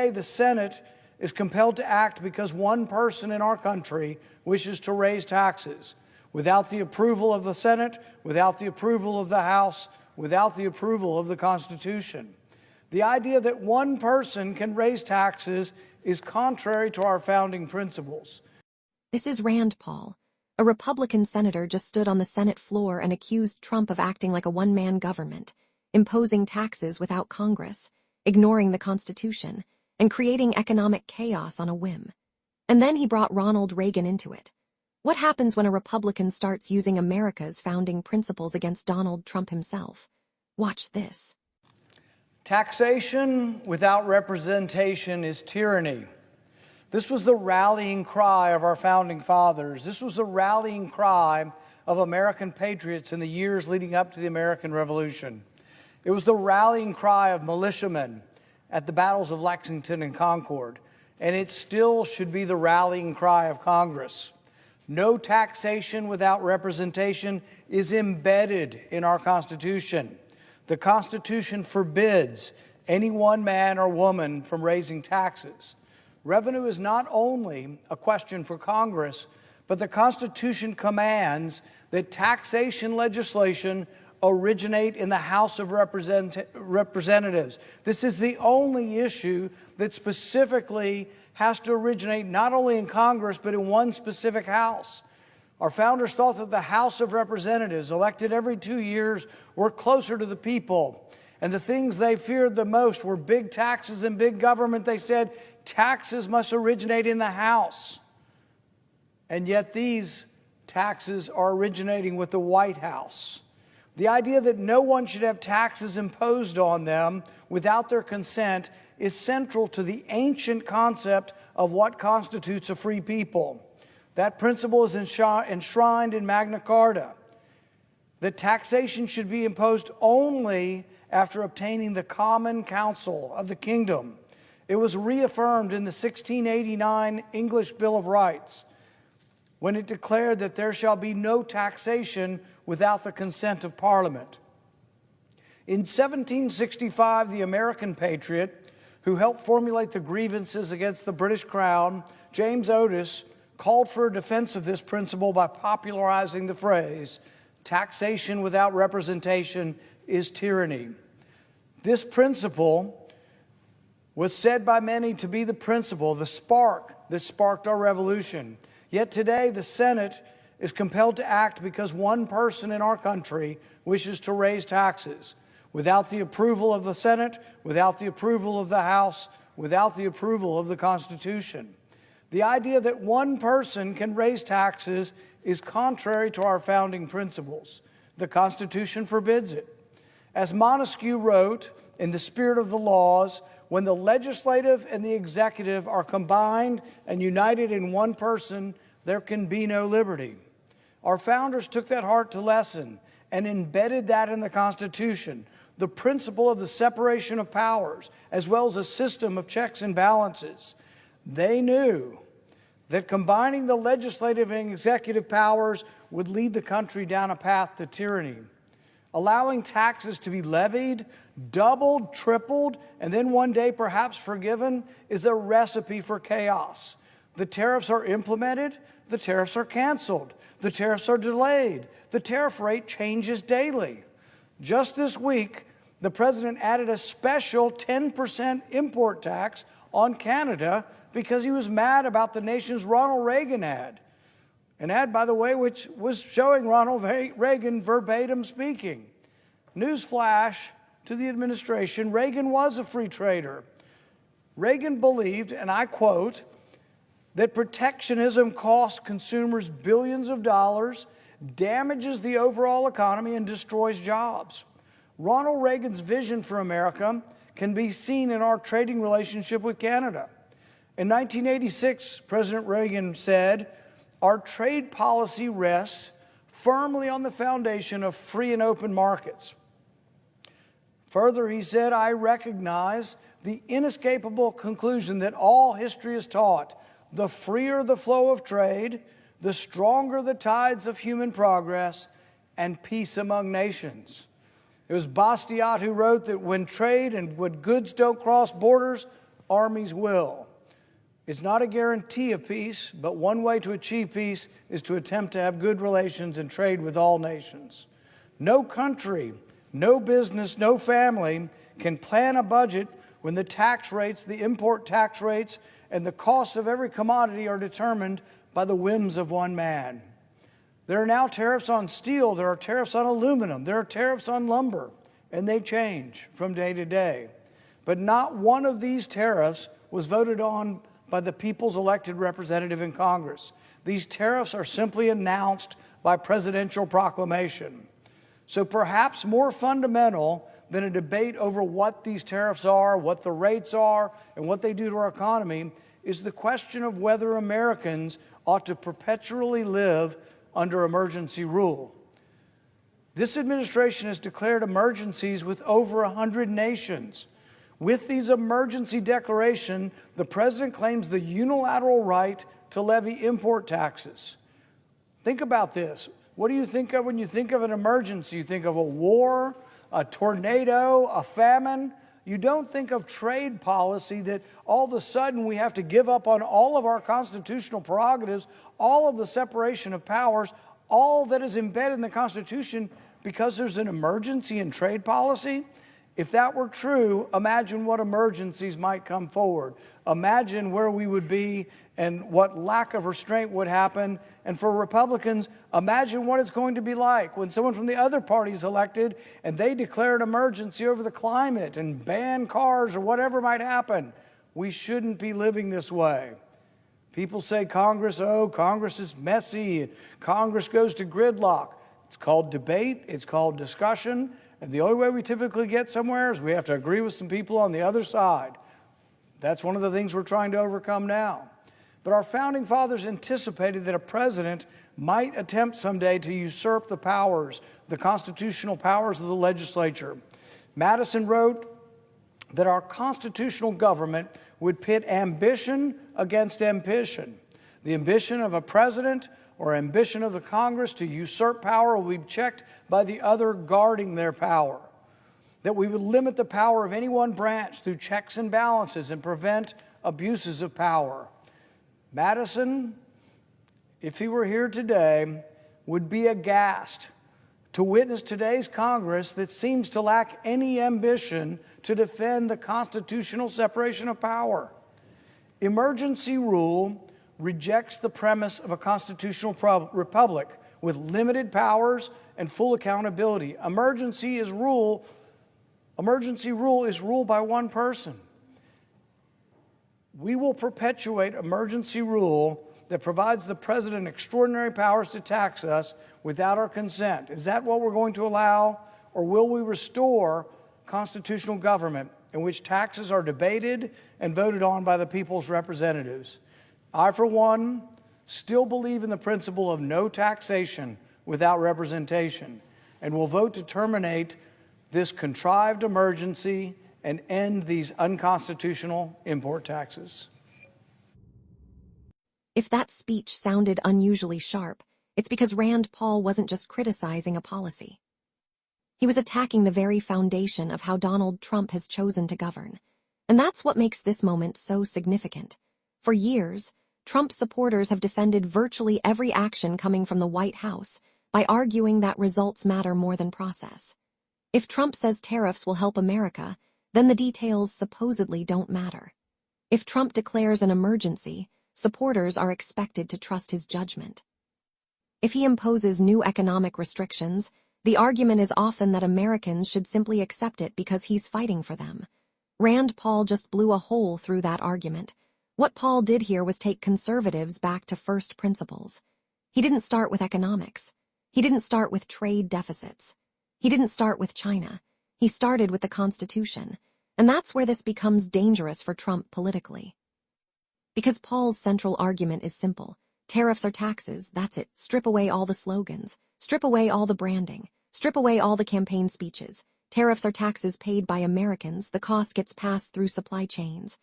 The Senate is compelled to act because one person in our country wishes to raise taxes. Without the approval of the Senate, without the approval of the House, without the approval of the Constitution. The idea that one person can raise taxes is contrary to our founding principles. This is Rand Paul. A Republican senator just stood on the Senate floor and accused Trump of acting like a one-man government, imposing taxes without Congress, ignoring the Constitution, and creating economic chaos on a whim. And then he brought Ronald Reagan into it. What happens when a Republican starts using America's founding principles against Donald Trump himself? Watch this. Taxation without representation is tyranny. This was the rallying cry of our founding fathers. This was the rallying cry of American patriots in the years leading up to the American Revolution. It was the rallying cry of militiamen at the battles of Lexington and Concord, and it still should be the rallying cry of Congress. No taxation without representation is embedded in our Constitution. The Constitution forbids any one man or woman from raising taxes. Revenue is not only a question for Congress, but the Constitution commands that taxation legislation originate in the House of Representatives. This is the only issue that specifically has to originate not only in Congress, but in one specific house. Our founders thought that the House of Representatives, elected every 2 years, were closer to the people. And the things they feared the most were big taxes and big government. They said taxes must originate in the House. And yet these taxes are originating with the White House. The idea that no one should have taxes imposed on them without their consent is central to the ancient concept of what constitutes a free people. That principle is enshrined in Magna Carta, that taxation should be imposed only after obtaining the common counsel of the kingdom. It was reaffirmed in the 1689 English Bill of Rights when it declared that there shall be no taxation without the consent of Parliament. In 1765, the American patriot who helped formulate the grievances against the British Crown, James Otis, called for a defense of this principle by popularizing the phrase, "Taxation without representation is tyranny." This principle was said by many to be the principle, the spark that sparked our revolution. Yet today, the Senate is compelled to act because one person in our country wishes to raise taxes. Without the approval of the Senate, without the approval of the House, without the approval of the Constitution. The idea that one person can raise taxes is contrary to our founding principles. The Constitution forbids it. As Montesquieu wrote, in the spirit of the laws, when the legislative and the executive are combined and united in one person, there can be no liberty. Our founders took that heart to lesson and embedded that in the Constitution, the principle of the separation of powers, as well as a system of checks and balances. They knew that combining the legislative and executive powers would lead the country down a path to tyranny. Allowing taxes to be levied, doubled, tripled, and then one day perhaps forgiven is a recipe for chaos. The tariffs are implemented, the tariffs are canceled, the tariffs are delayed, the tariff rate changes daily. Just this week, the president added a special 10% import tax on Canada because he was mad about the nation's Ronald Reagan ad. An ad, by the way, which was showing Ronald Reagan verbatim speaking. Newsflash to the administration, Reagan was a free trader. Reagan believed, and I quote, that protectionism costs consumers billions of dollars, damages the overall economy, and destroys jobs. Ronald Reagan's vision for America can be seen in our trading relationship with Canada. In 1986, President Reagan said, "Our trade policy rests firmly on the foundation of free and open markets." Further, he said, "I recognize the inescapable conclusion that all history has taught. The freer the flow of trade, the stronger the tides of human progress and peace among nations." It was Bastiat who wrote that when trade and when goods don't cross borders, armies will. It's not a guarantee of peace, but one way to achieve peace is to attempt to have good relations and trade with all nations. No country, no business, no family can plan a budget when the tax rates, the import tax rates, and the cost of every commodity are determined by the whims of one man. There are now tariffs on steel, there are tariffs on aluminum, there are tariffs on lumber, and they change from day to day. But not one of these tariffs was voted on by the people's elected representative in Congress. These tariffs are simply announced by presidential proclamation. So perhaps more fundamental than a debate over what these tariffs are, what the rates are, and what they do to our economy is the question of whether Americans ought to perpetually live under emergency rule. This administration has declared emergencies with over 100 nations. With these emergency declarations, the president claims the unilateral right to levy import taxes. Think about this. What do you think of when you think of an emergency? You think of a war, a tornado, a famine. You don't think of trade policy that all of a sudden we have to give up on all of our constitutional prerogatives, all of the separation of powers, all that is embedded in the Constitution because there's an emergency in trade policy. If that were true, imagine what emergencies might come forward. Imagine where we would be and what lack of restraint would happen. And for Republicans, imagine what it's going to be like when someone from the other party is elected and they declare an emergency over the climate and ban cars or whatever might happen. We shouldn't be living this way. People say Congress is messy. Congress goes to gridlock. It's called debate. It's called discussion. And the only way we typically get somewhere is we have to agree with some people on the other side. That's one of the things we're trying to overcome now. But our founding fathers anticipated that a president might attempt someday to usurp the powers, the constitutional powers of the legislature. Madison wrote that our constitutional government would pit ambition against ambition. The ambition of a president or ambition of the Congress to usurp power will be checked by the other guarding their power. That we would limit the power of any one branch through checks and balances and prevent abuses of power. Madison, if he were here today, would be aghast to witness today's Congress that seems to lack any ambition to defend the constitutional separation of power. Emergency rule rejects the premise of a constitutional republic with limited powers and full accountability. Emergency rule is ruled by one person. We will perpetuate emergency rule that provides the president extraordinary powers to tax us without our consent. Is that what we're going to allow? Or will we restore constitutional government in which taxes are debated and voted on by the people's representatives? I, for one, still believe in the principle of no taxation without representation and will vote to terminate this contrived emergency and end these unconstitutional import taxes. If that speech sounded unusually sharp, it's because Rand Paul wasn't just criticizing a policy. He was attacking the very foundation of how Donald Trump has chosen to govern. And that's what makes this moment so significant. For years, Trump supporters have defended virtually every action coming from the White House by arguing that results matter more than process. If Trump says tariffs will help America, then the details supposedly don't matter. If Trump declares an emergency, supporters are expected to trust his judgment. If he imposes new economic restrictions, the argument is often that Americans should simply accept it because he's fighting for them. Rand Paul just blew a hole through that argument. What Paul did here was take conservatives back to first principles. He didn't start with economics. He didn't start with trade deficits. He didn't start with China. He started with the Constitution. And that's where this becomes dangerous for Trump politically. Because Paul's central argument is simple. Tariffs are taxes, that's it. Strip away all the slogans. Strip away all the branding. Strip away all the campaign speeches. Tariffs are taxes paid by Americans. The cost gets passed through supply chains.